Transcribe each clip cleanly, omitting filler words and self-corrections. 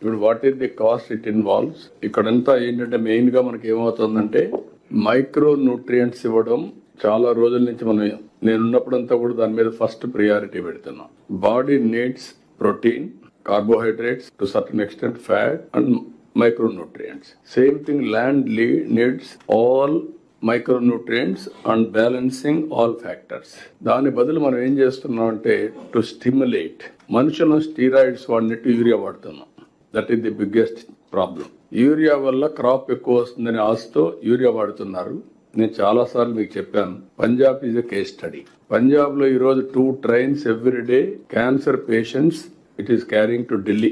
ఇప్పుడు what is the cost it involves? ఇక్కడంతా ఏంటంటే మెయిన్ గా మనకి ఏమవుతుందంటే మైక్రో న్యూట్రియంట్స్ ఇవ్వడం చాలా రోజుల నుంచి నేనున్నప్పుడంతా కూడా దాని మీద ఫస్ట్ ప్రియారిటీ పెడుతున్నాం. Body needs protein, carbohydrates, to certain extent fat and micronutrients. Same thing land needs all micronutrients and balancing all factors. దాని బదులు మనం ఏం చేస్తున్నాం అంటే టు స్టిమ్యులేట్ మనుషులను స్టీరాయిడ్స్ వాడినట్టు యూరియా వాడుతున్నాం. That is the biggest problem. Urea వల్ల క్రాప్ ఎక్కువ వస్తుందని ఆశతో యూరియా వాడుతున్నారు. నేను చాలా సార్లు మీకు చెప్పాను, Punjab is a case study. Punjab లో ఈ రోజు 2 trains every day cancer patients it is carrying to Delhi.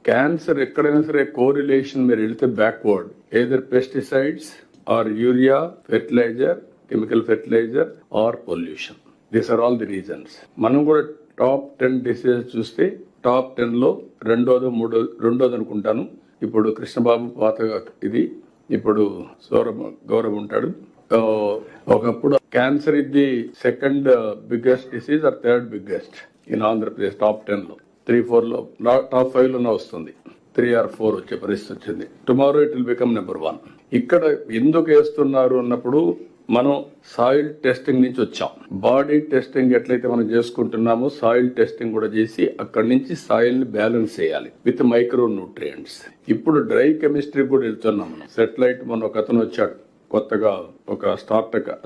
Cancer ఎక్కడైనా సరే కోరిలేషన్ మీరు వెళితే backward, either pesticides or urea, fertiliser, chemical fertiliser or pollution. These are all the reasons. మనం కూడా టాప్ 10 డిసీజెస్ చూస్తే టాప్ 10 లో రెండోది అనుకుంటాను. ఇప్పుడు కృష్ణబాబు పాత ఇది, ఇప్పుడు గౌరవ్ ఉంటాడు. ఒకప్పుడు క్యాన్సర్ ఇది the second biggest disease or third biggest in Andhra Pradesh. Top 10 లో 3-4 లో, టాప్ 5 లోనే వస్తుంది. 3 or 4 వచ్చే పరిస్థితి వచ్చింది. Tomorrow it will become number 1. ఇక్కడ ఎందుకు వేస్తున్నారు అన్నప్పుడు మనం సాయిల్ టెస్టింగ్ నుంచి వచ్చాం. బాడీ టెస్టింగ్ ఎట్లయితే మనం చేసుకుంటున్నామో సాయిల్ టెస్టింగ్ కూడా చేసి అక్కడి నుంచి సాయిల్ ని బ్యాలెన్స్ చేయాలి విత్ మైక్రో న్యూట్రియంట్స్. ఇప్పుడు డ్రై కెమిస్ట్రీ కూడా వెళ్తున్నాం మనం. సెటిలైట్ మన ఒక అతను వచ్చాడు, కొత్తగా ఒక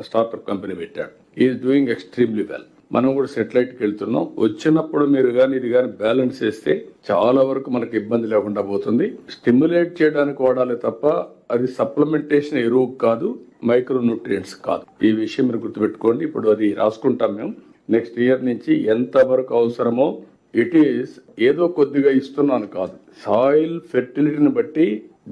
స్టార్టప్ కంపెనీ పెట్టాడు. Is doing extremely well. మనం కూడా సెటిలైట్కి వెళ్తున్నాం. వచ్చినప్పుడు మీరు కానీ ఇది కానీ బ్యాలెన్స్ చేస్తే చాలా వరకు మనకి ఇబ్బంది లేకుండా పోతుంది. స్టిమ్యులేట్ చేయడానికి వాడాలి తప్ప అది సప్లిమెంటేషన్ ఎరువు కాదు, మైక్రో న్యూట్రియంట్స్ కాదు. ఈ విషయం మీరు గుర్తుపెట్టుకోండి. ఇప్పుడు అది రాసుకుంటాం మేము. నెక్స్ట్ ఇయర్ నుంచి ఎంత వరకు అవసరమో ఇట్ ఈస్ ఏదో కొద్దిగా ఇస్తున్నాను కాదు, సాయిల్ ఫెర్టిలిటీని బట్టి,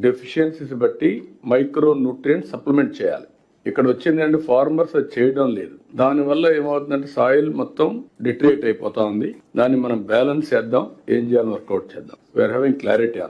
డెఫిషియన్సీస్ బట్టి మైక్రో న్యూట్రియంట్స్ సప్లిమెంట్ చేయాలి. ఇక్కడ వచ్చిందంటే ఫార్మర్స్ అది చేయడం లేదు. దానివల్ల ఏమవుతుందంటే సాయిల్ మొత్తం డిట్రేట్ అయిపోతా ఉంది. దాన్ని మనం బ్యాలెన్స్ చేద్దాం, ఏం చేయాలని వర్కౌట్ చేద్దాం. We are having clarity.